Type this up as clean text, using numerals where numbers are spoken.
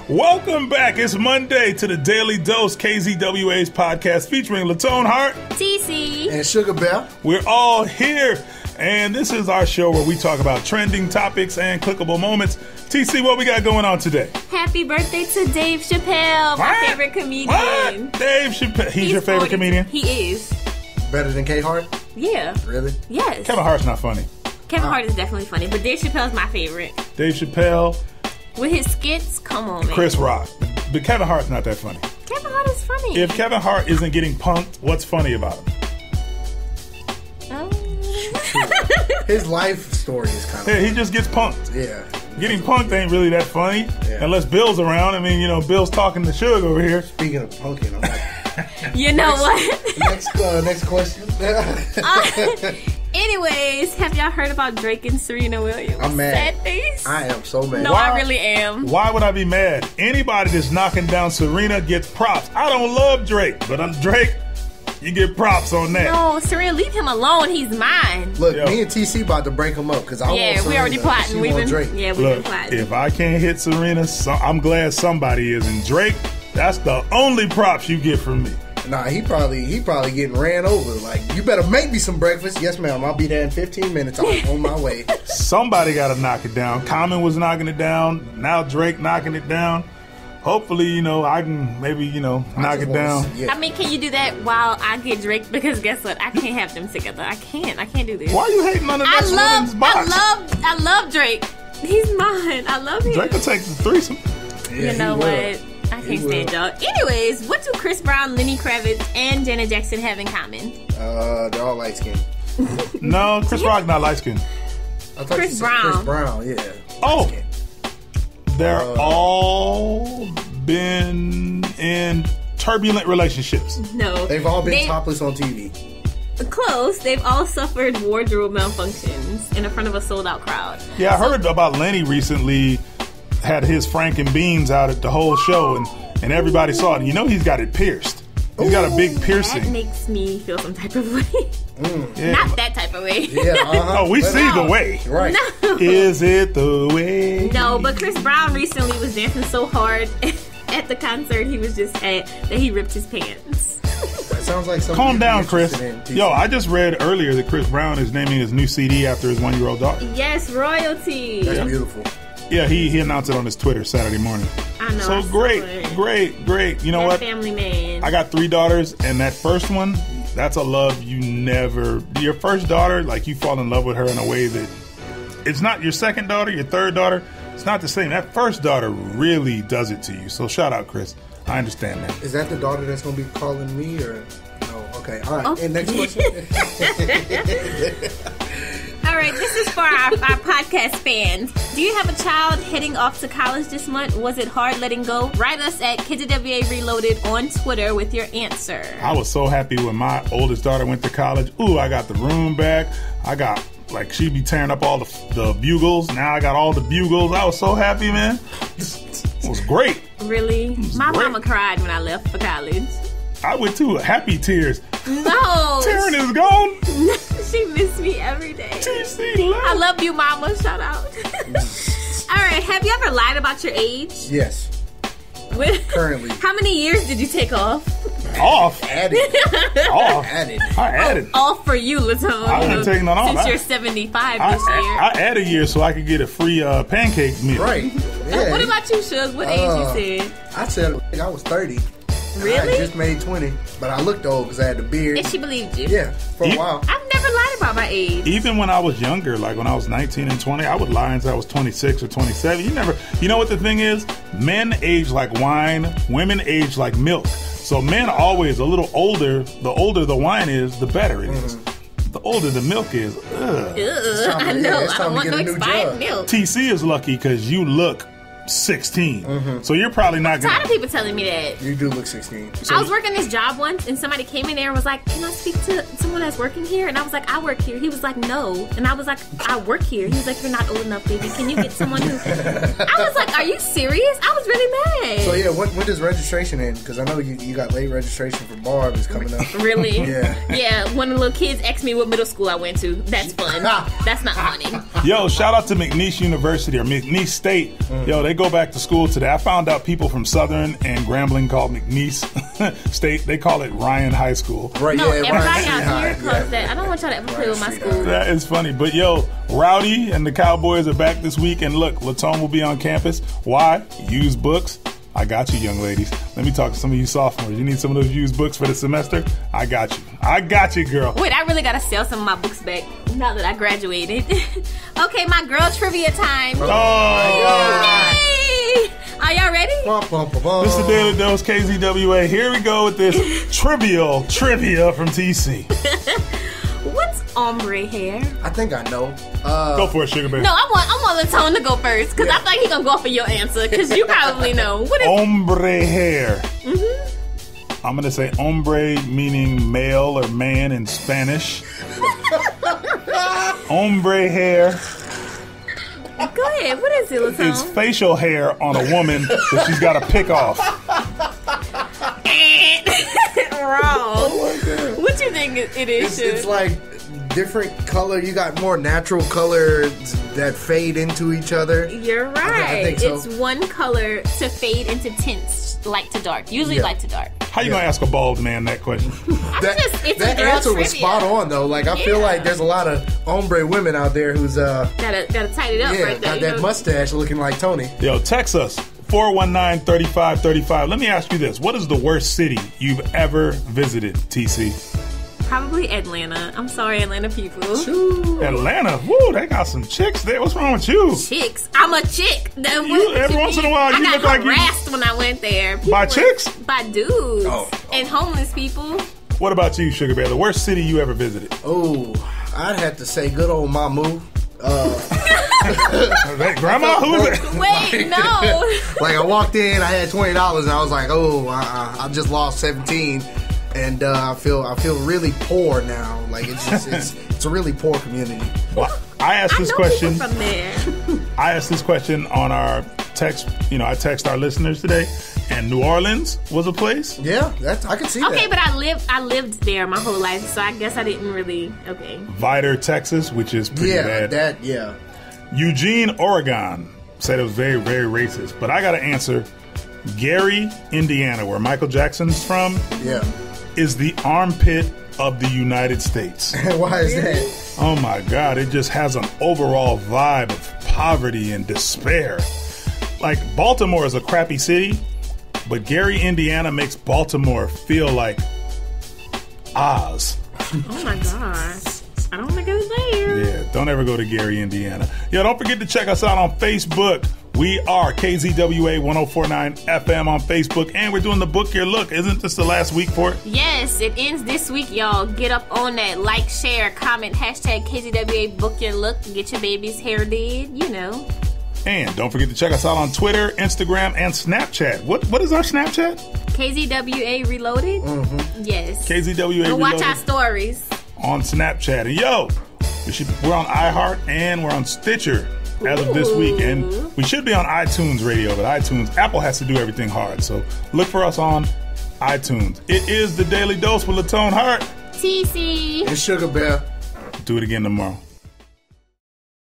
Welcome back. It's Monday to the Daily Dose, KZWA's podcast featuring LaTone Hart, Teacy, and Shugrr. We're all here, and this is our show where we talk about trending topics and clickable moments. TC, what we got going on today? Happy birthday to Dave Chappelle, my favorite comedian. What? Dave Chappelle. He's your favorite comedian? He is. Better than K Hart? Yeah. Really? Yes. Kevin Hart's not funny. Kevin Hart is definitely funny, but Dave Chappelle's my favorite. Dave Chappelle. With his skits, come on, man. Chris Rock. But Kevin Hart's not that funny. Kevin Hart is funny. If Kevin Hart isn't getting punked, what's funny about him? His life story is kind of... Yeah, he just gets punked. Yeah. Getting punked ain't really that funny. Yeah. Unless Bill's around. I mean, Bill's talking to Suge over here. Speaking of punking, I'm like... You know what? Next question. Anyways, have y'all heard about Drake and Serena Williams? I'm mad. Sad face? I am so mad. No, I really am. Why would I be mad? Anybody that's knocking down Serena gets props. I don't love Drake, but I'm Drake. You get props on that. No, Serena, leave him alone. He's mine. Look, me and TC about to break him up because I want Serena. We already plotting. We've been plotting. If I can't hit Serena, I'm glad somebody is. And Drake, that's the only props you get from me. Nah, he probably getting ran over. Like, you better make me some breakfast. Yes, ma'am. I'll be there in 15 minutes. I'm on my way. Somebody got to knock it down. Common was knocking it down. Now Drake knocking it down. Hopefully, I can maybe, knock it down. I mean, can you do that while I get Drake? Because guess what? I can't have them together. I can't do this. Why are you hating on the next woman's box? I love Drake. He's mine. I love him. Drake will take the threesome. Yeah, you know what? I can't stand y'all. Anyways, what do Chris Brown, Lenny Kravitz, and Janet Jackson have in common? They're all light-skinned. No, Chris Rock's not light-skinned. Chris Brown. Chris Brown, yeah. Oh. They're all been in turbulent relationships. No. They've all been topless on TV. Close. They've all suffered wardrobe malfunctions in front of a sold-out crowd. Yeah, I heard about Lenny recently. Had his Frank and Beans out at the whole show, and everybody saw it. He's got it pierced. He's got a big piercing. That makes me feel some type of way. Yeah. Not that type of way. Yeah, Oh, we see the way. Right. No. Is it the way? No, but Chris Brown recently was dancing so hard at the concert he was just at that he ripped his pants. That sounds like something. Calm down, Chris. Yo, I just read earlier that Chris Brown is naming his new CD after his 1-year-old daughter. Yes, royalty. That's beautiful. Yeah, he announced it on his Twitter Saturday morning. I know. So great. You know what? Family man. I got 3 daughters, and that first one, that's a love you never... Your first daughter, like, you fall in love with her in a way that... It's not your second daughter, your third daughter. It's not the same. That first daughter really does it to you. So shout out, Chris. I understand that. Is that the daughter that's going to be calling me, or... Oh, okay. All right. Oh. And next question. All right, this is for our podcast fans. Do you have a child heading off to college this month? Was it hard letting go? Write us at KZWA Reloaded on Twitter with your answer. I was so happy when my oldest daughter went to college. Ooh, I got the room back. I got, she'd be tearing up all the bugles. Now I got all the bugles. I was so happy, man. It was great. Really? My mama cried when I left for college. I went too. Happy tears. No. Taryn is gone. She missed me every day. TC love. I love you, mama. Shout out. All right. Have you ever lied about your age? Yes. Currently. How many years did you take off? Off? Added. Off? Added. I added. Off for you, LaTone. I didn't take none off. Since you're 75 this year. I added a year so I could get a free pancake meal. Right. Yeah. What about you, Shug? What age you said? I said I was 30. Really? I just made 20, but I looked old because I had the beard. And she believed you. Yeah, for a while. I've never lied about my age. Even when I was younger, like when I was 19 and 20, I would lie until I was 26 or 27. You know what the thing is? Men age like wine, women age like milk. So men always a little older. The older the wine is, the better it is. The older the milk is. I know. I don't want no expired milk. TC is lucky because you look 16. So you're probably not going to... A lot of people telling me that. You do look 16. So I was working this job once, and somebody came in there and was like, can I speak to someone that's working here? And I was like, I work here. He was like, no. And I was like, I work here. He was like, you're not old enough, baby. Can you get someone who... I was like, are you serious? I was really mad. So yeah, when does registration end? Because I know you got late registration for Barb is coming up. Really? Yeah. Yeah, one of the little kids asked me what middle school I went to. That's fun. That's not funny. Yo, shout out to McNeese University or McNeese State. Yo, they go back to school today. I found out people from Southern and Grambling call McNeese State. They call it Ryan High School. Right, No, yeah, everybody Ryan out here Street calls High. that. I don't want y'all to ever play with my Street school. That is funny. But yo, Rowdy and the Cowboys are back this week. And look, LaTone will be on campus. Why? Used books. I got you, young ladies. Let me talk to some of you sophomores. You need some of those used books for the semester? I got you. I got you, girl. Wait, I really gotta sell some of my books back now that I graduated. Okay, my girl trivia time. Oh, Yay! Are y'all ready? Bum, bum, bum, bum. this is the Daily Dose KZWA. Here we go with this trivial trivia from TC. What's ombre hair? I think I know. Go for it, Sugar Bear. No, I want LaTone to go first because I feel like he gonna go for your answer because you probably know. What is Ombre hair. I'm going to say ombre meaning male or man in Spanish. Ombre hair Go ahead. What is it, is LaTone? facial hair on a woman that she's got to pick off. Wrong. What you think it is? It's like different color. You got more natural colors that fade into each other. You're right. I think so. It's one color to fade into tints, light to dark. Usually Yeah. light to dark. How you going to ask a bald man that question? It's That a girl answer was trivia. spot on though. Like I feel Yeah. like there's a lot of ombre women out there who's Gotta tighten it up yeah right there. got you that know? mustache looking like Tony. Yo, text us 419-3535. Let me ask you this. What is the worst city you've ever visited, TC? Probably Atlanta. I'm sorry, Atlanta people. Atlanta. Woo, they got some chicks there. What's wrong with you? Chicks. I'm a chick. Then You- what every you once in a mean? while, you I look got like you- harassed when I went there. People By were- chicks? By dudes. Oh. And homeless people. What about you, Sugar Bear? The worst city you ever visited? Oh, I'd have to say good old Mamu. That grandma? Who is it? Wait, no. Like I walked in, I had $20, and I was like, "Oh, I just lost 17, and I feel really poor now. Like it's a really poor community." Well, I asked I this know question. people from there. I asked this question on our text. I text our listeners today, and New Orleans was a place. Yeah, I can see Okay, that. but I lived there my whole life, so I guess I didn't really. Okay. Vidor, Texas, which is pretty bad. Eugene, Oregon, said it was very, very racist. But I got to answer. Gary, Indiana, where Michael Jackson's from, Yeah. is the armpit of the United States. Why is that? Oh my God, it just has an overall vibe of poverty and despair. Like, Baltimore is a crappy city, but Gary, Indiana makes Baltimore feel like Oz. Oh my gosh. I don't want to go there. Yeah, don't ever go to Gary, Indiana. Yo, don't forget to check us out on Facebook. We are KZWA 1049 FM on Facebook, and we're doing the Book Your Look. Isn't this the last week for it? Yes, it ends this week, y'all. Get up on that. Like, share, comment, hashtag KZWA Book Your Look. Get your baby's hair did, you know. And don't forget to check us out on Twitter, Instagram, and Snapchat. What is our Snapchat? KZWA Reloaded? Yes. KZWA Go watch our Reloaded stories. on Snapchat. And yo, we're on iHeart and we're on Stitcher as of this week. And we should be on iTunes Radio, but Apple has to do everything hard. So look for us on iTunes. It is the Daily Dose with LaTone Hart. Teacy. And Sugar Bear. Do it again tomorrow.